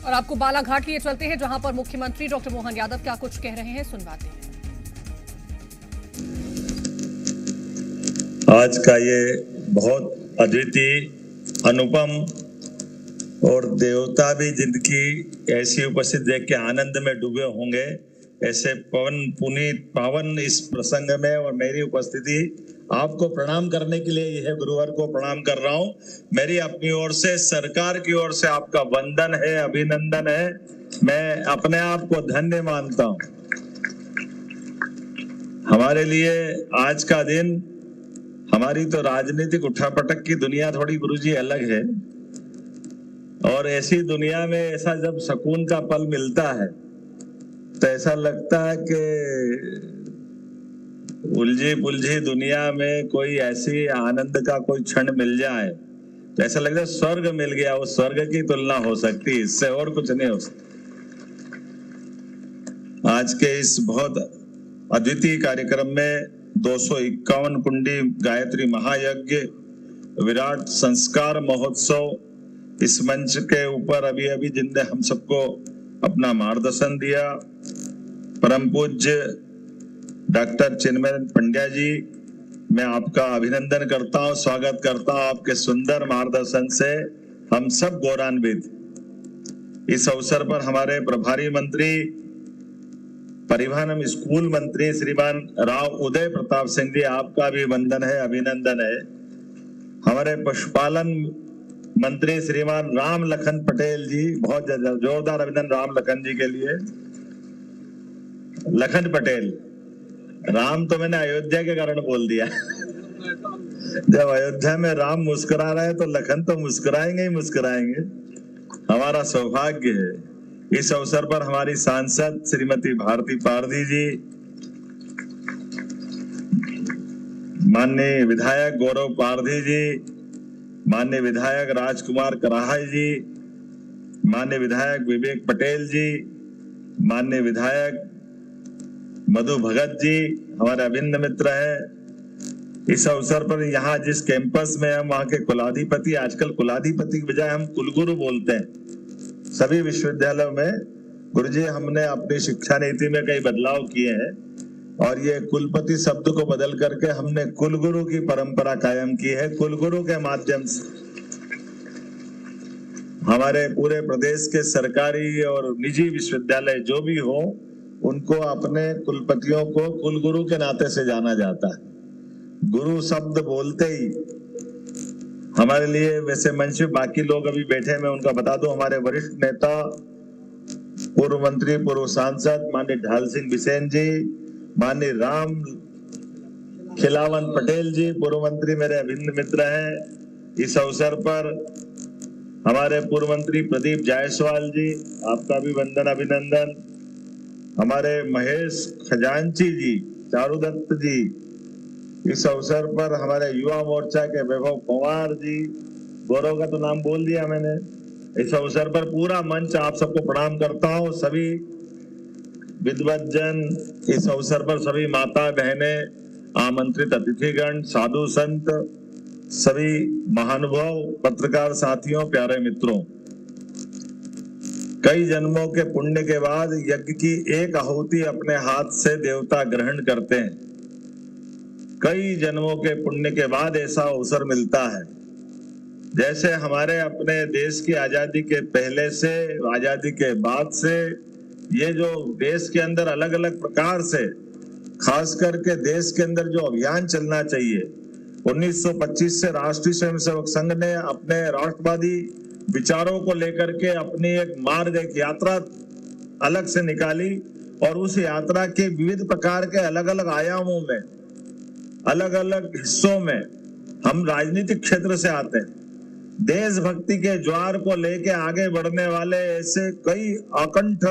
और आपको बालाघाट लिए चलते हैं, जहां पर मुख्यमंत्री डॉक्टर मोहन यादव क्या कुछ कह रहे हैं, सुनवाते हैं। आज का ये बहुत अद्वितीय, अनुपम और देवता भी जिनकी ऐसी उपस्थिति देख के आनंद में डूबे होंगे, ऐसे पवन पुनीत पावन इस प्रसंग में और मेरी उपस्थिति आपको प्रणाम करने के लिए यह गुरुवार को प्रणाम कर रहा हूं। मेरी अपनी ओर से, सरकार की ओर से आपका वंदन है, अभिनंदन है। मैं अपने आप को धन्य मानता हूं। हमारे लिए आज का दिन, हमारी तो राजनीतिक उठापटक की दुनिया थोड़ी गुरुजी अलग है, और ऐसी दुनिया में ऐसा जब सुकून का पल मिलता है तो ऐसा लगता है कि उलझी पुलझी दुनिया में कोई ऐसी आनंद का कोई क्षण मिल जाए तो ऐसा लगता है स्वर्ग मिल गया। वो स्वर्ग की तुलना हो सकती, इससे और कुछ नहीं हो सकता। आज के इस बहुत अद्वितीय कार्यक्रम में 251 कुंडी गायत्री महायज्ञ, विराट संस्कार महोत्सव, इस मंच के ऊपर अभी अभी जिनने हम सबको अपना मार्गदर्शन दिया, परम पूज्य डॉक्टर चिन्मय पंड्या जी, मैं आपका अभिनंदन करता हूं, स्वागत करता हूं। आपके सुंदर मार्गदर्शन से हम सब गौरवान्वित। इस अवसर पर हमारे प्रभारी मंत्री, परिवहन एवं स्कूल मंत्री श्रीमान राव उदय प्रताप सिंह जी, आपका भी वंदन है, अभिनंदन है। हमारे पशुपालन मंत्री श्रीमान राम लखन पटेल जी, बहुत जोरदार अभिनंदन राम लखन जी के लिए। लखन पटेल, राम तो मैंने अयोध्या के कारण बोल दिया। जब अयोध्या में राम मुस्कुरा रहे हैं तो लखन तो मुस्कुराएंगे ही मुस्कुराएंगे। हमारा सौभाग्य है। इस अवसर पर हमारी सांसद श्रीमती भारती पारधी जी, माननीय विधायक गौरव पारधी जी, माननीय विधायक राजकुमार कराहाई जी, माननीय विधायक विवेक पटेल जी, माननीय विधायक मधु भगत जी हमारे अभिन्न मित्र हैं। इस अवसर पर यहाँ जिस कैंपस में हम, वहाँ के कुलाधिपति, आजकल कुलाधिपति की बजाय हम कुलगुरु बोलते हैं सभी विश्वविद्यालयों में। गुरुजी, हमने अपनी शिक्षा नीति में कई बदलाव किए हैं और ये कुलपति शब्द को बदल करके हमने कुलगुरु की परंपरा कायम की है। कुलगुरु के माध्यम से हमारे पूरे प्रदेश के सरकारी और निजी विश्वविद्यालय जो भी हो, उनको अपने कुलपतियों को कुलगुरु के नाते से जाना जाता है। गुरु शब्द बोलते ही हमारे लिए, वैसे मंच में बाकी लोग अभी बैठे, मैं उनका बता दूं, हमारे वरिष्ठ नेता, पूर्व मंत्री, पूर्व सांसद माननीय ढाल सिंह बिसेन जी, माननीय राम खिलावन पटेल जी, पूर्व मंत्री मेरे अभिन्न मित्र हैं। इस अवसर पर हमारे पूर्व मंत्री प्रदीप जायसवाल जी, आपका भी वंदन अभिनंदन। हमारे महेश खजांची जी, चारुदत्त जी, इस अवसर पर हमारे युवा मोर्चा के वैभव पवार जी, गौरव का तो नाम बोल दिया मैंने। इस अवसर पर पूरा मंच आप सबको प्रणाम करता हूं। सभी विद्वज्जन, इस अवसर पर सभी माता बहने, आमंत्रित अतिथिगण, साधु संत, सभी महानुभाव, पत्रकार साथियों, प्यारे मित्रों, कई जन्मों के पुण्य के बाद यज्ञ की एक आहुति अपने हाथ से देवता ग्रहण करते हैं। कई जन्मों के पुण्य के बाद ऐसा अवसर मिलता है। जैसे हमारे अपने देश की आजादी के पहले से, आजादी के बाद से, ये जो देश के अंदर अलग अलग प्रकार से, खास करके देश के अंदर जो अभियान चलना चाहिए, 1925 से राष्ट्रीय स्वयंसेवक संघ ने अपने राष्ट्रवादी विचारों को लेकर के अपनी एक मार्ग, एक यात्रा अलग से निकाली, और उस यात्रा के विविध प्रकार के अलग अलग आयामों में, अलग अलग हिस्सों में हम राजनीतिक क्षेत्र से आते हैं। देशभक्ति के ज्वार को लेके आगे बढ़ने वाले ऐसे कई अकंठ,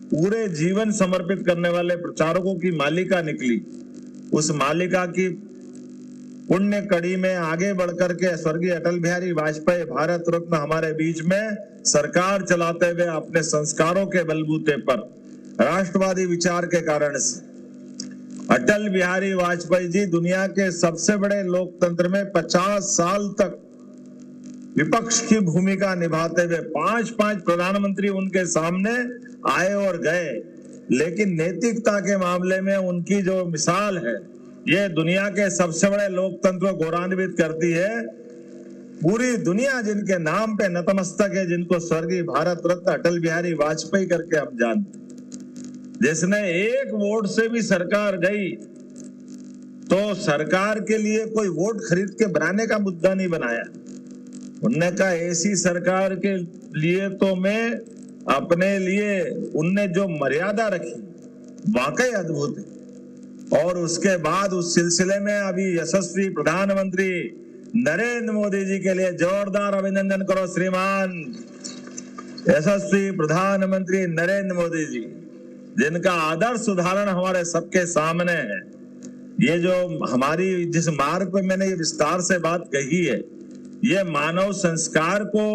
पूरे जीवन समर्पित करने वाले प्रचारकों की मालिका निकली। उस मालिका की पुण्य कड़ी में आगे बढ़कर के स्वर्गीय अटल बिहारी वाजपेयी भारत रत्न हमारे बीच में सरकार चलाते हुए अपने संस्कारों के बलबूते पर, राष्ट्रवादी विचार के कारण से, अटल बिहारी वाजपेयी जी दुनिया के सबसे बड़े लोकतंत्र में 50 साल तक विपक्ष की भूमिका निभाते हुए 5 प्रधानमंत्री उनके सामने आए और गए, लेकिन नैतिकता के मामले में उनकी जो मिसाल है ये दुनिया के सबसे बड़े लोकतंत्र को गौरवान्वित करती है। पूरी दुनिया जिनके नाम पे नतमस्तक है, जिनको स्वर्गीय भारत रत्न अटल बिहारी वाजपेयी करके हम जानते, जिसने एक वोट से भी सरकार गई तो सरकार के लिए कोई वोट खरीद के बनाने का मुद्दा नहीं बनाया। उनने कहा ऐसी सरकार के लिए तो मैं अपने लिए, उनने जो मर्यादा रखी वाकई अद्भुत है। और उसके बाद उस सिलसिले में अभी यशस्वी प्रधानमंत्री नरेंद्र मोदी जी के लिए जोरदार अभिनंदन करो श्रीमान। यशस्वी प्रधानमंत्री नरेंद्र मोदी जी, जिनका आदर्श उदाहरण हमारे सबके सामने है। ये जो हमारी जिस मार्ग पे मैंने ये विस्तार से बात कही है, ये मानव संस्कार को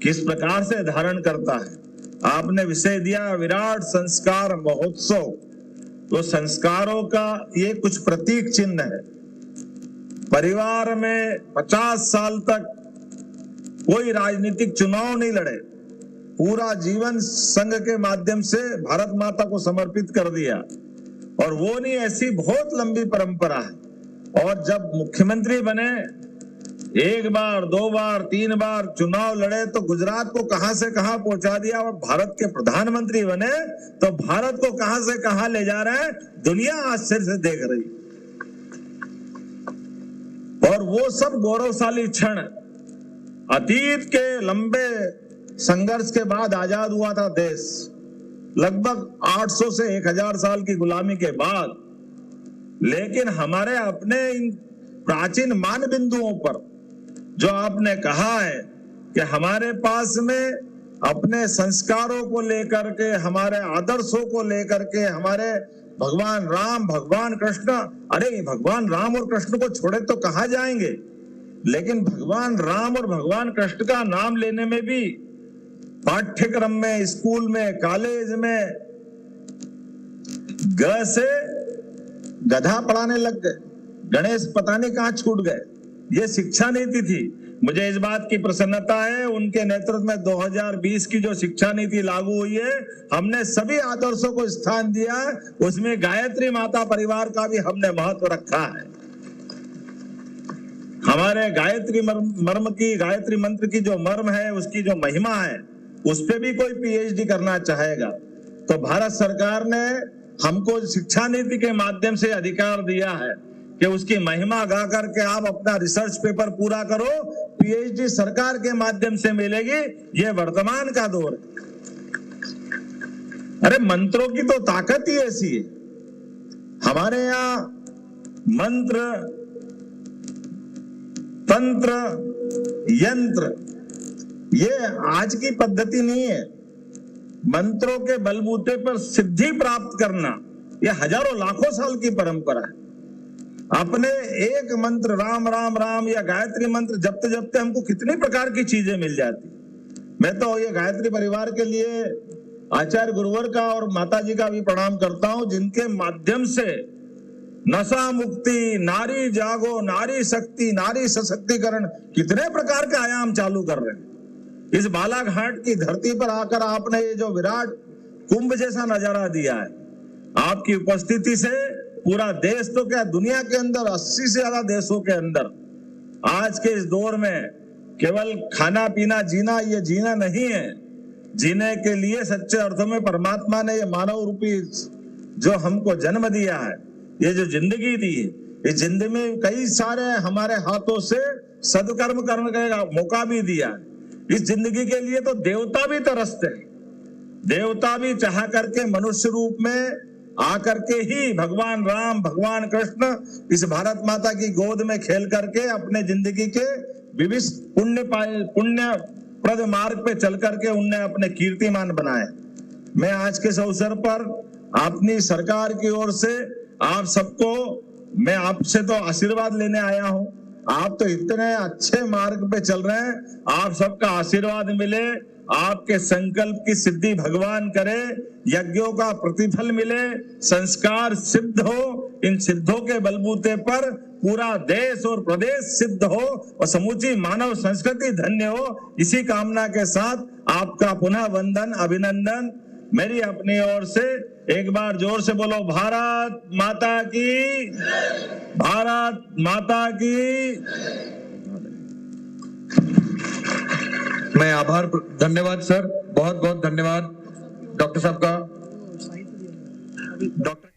किस प्रकार से धारण करता है। आपने विषय दिया विराट संस्कार महोत्सव, तो संस्कारों का ये कुछ प्रतीक चिन्ह है। परिवार में 50 साल तक कोई राजनीतिक चुनाव नहीं लड़े, पूरा जीवन संघ के माध्यम से भारत माता को समर्पित कर दिया, और वो नहीं, ऐसी बहुत लंबी परंपरा है। और जब मुख्यमंत्री बने, 1 बार 2 बार 3 बार चुनाव लड़े तो गुजरात को कहां से कहां पहुंचा दिया, और भारत के प्रधानमंत्री बने तो भारत को कहां से कहां ले जा रहे हैं, दुनिया आश्चर्य से देख रही। और वो सब गौरवशाली क्षण, अतीत के लंबे संघर्ष के बाद आजाद हुआ था देश, लगभग 800 से 1000 साल की गुलामी के बाद। लेकिन हमारे अपने इन प्राचीन मान बिंदुओं पर जो आपने कहा है कि हमारे पास में अपने संस्कारों को लेकर के, हमारे आदर्शों को लेकर के, हमारे भगवान राम, भगवान कृष्ण, अरे भगवान राम और कृष्ण को छोड़े तो कहां जाएंगे। लेकिन भगवान राम और भगवान कृष्ण का नाम लेने में भी पाठ्यक्रम में, स्कूल में, कॉलेज में ग से गधा पढ़ाने लग गए, गणेश पता नहीं कहां छूट गए। ये शिक्षा नीति थी। मुझे इस बात की प्रसन्नता है, उनके नेतृत्व में 2020 की जो शिक्षा नीति लागू हुई है, हमने सभी आदर्शों को स्थान दिया। उसमें गायत्री माता परिवार का भी हमने महत्व रखा है। हमारे गायत्री मर्म की, गायत्री मंत्र की जो मर्म है, उसकी जो महिमा है, उस पे भी कोई पीएचडी करना चाहेगा तो भारत सरकार ने हमको शिक्षा नीति के माध्यम से अधिकार दिया है कि उसकी महिमा गा करके आप अपना रिसर्च पेपर पूरा करो, पीएचडी सरकार के माध्यम से मिलेगी। ये वर्तमान का दौर है। अरे मंत्रों की तो ताकत ही ऐसी है। हमारे यहाँ मंत्र, तंत्र, यंत्र ये आज की पद्धति नहीं है। मंत्रों के बलबूते पर सिद्धि प्राप्त करना ये हजारों लाखों साल की परंपरा है। अपने एक मंत्र राम राम राम या गायत्री मंत्र जपते जपते हमको कितनी प्रकार की चीजें मिल जाती। मैं तो ये गायत्री परिवार के लिए आचार्य गुरुवर का और माता जी का भी प्रणाम करता हूं, जिनके माध्यम से नशा मुक्ति, नारी जागो, नारी शक्ति, नारी सशक्तिकरण, कितने प्रकार के आयाम चालू कर रहे हैं। इस बालाघाट की धरती पर आकर आपने ये जो विराट कुंभ जैसा नजारा दिया है, आपकी उपस्थिति से पूरा देश तो क्या दुनिया के अंदर 80 से ज्यादा देशों के अंदर आज के इस दौर में केवल खाना पीना जीना ये जीना नहीं है। जीने के लिए सच्चे अर्थों में परमात्मा ने ये मानव रूपी जो हमको जन्म दिया है, ये जो जिंदगी दी है, इस जिंदगी में कई सारे हमारे हाथों से सदकर्म करने का मौका भी दिया है। इस जिंदगी के लिए तो देवता भी तरसते हैं। देवता भी चाह करके मनुष्य रूप में आकर के ही भगवान राम, भगवान कृष्ण इस भारत माता की गोद में खेल करके अपने जिंदगी के विविध पुण्य प्रद मार्ग पे चल करके उनने अपने कीर्तिमान बनाए। मैं आज के इस अवसर पर अपनी सरकार की ओर से आप सबको, मैं आपसे तो आशीर्वाद लेने आया हूं। आप तो इतने अच्छे मार्ग पे चल रहे हैं, आप सबका आशीर्वाद मिले, आपके संकल्प की सिद्धि भगवान करे, यज्ञों का प्रतिफल मिले, संस्कार सिद्ध हो। इन सिद्धों के बलबूते पर पूरा देश और प्रदेश सिद्ध हो और समूची मानव संस्कृति धन्य हो। इसी कामना के साथ आपका पुनः वंदन, अभिनंदन। मेरी अपनी ओर से एक बार जोर से बोलो, भारत माता की, भारत माता की। मैं आभार, धन्यवाद सर, बहुत बहुत धन्यवाद डॉक्टर साहब का। डॉक्टर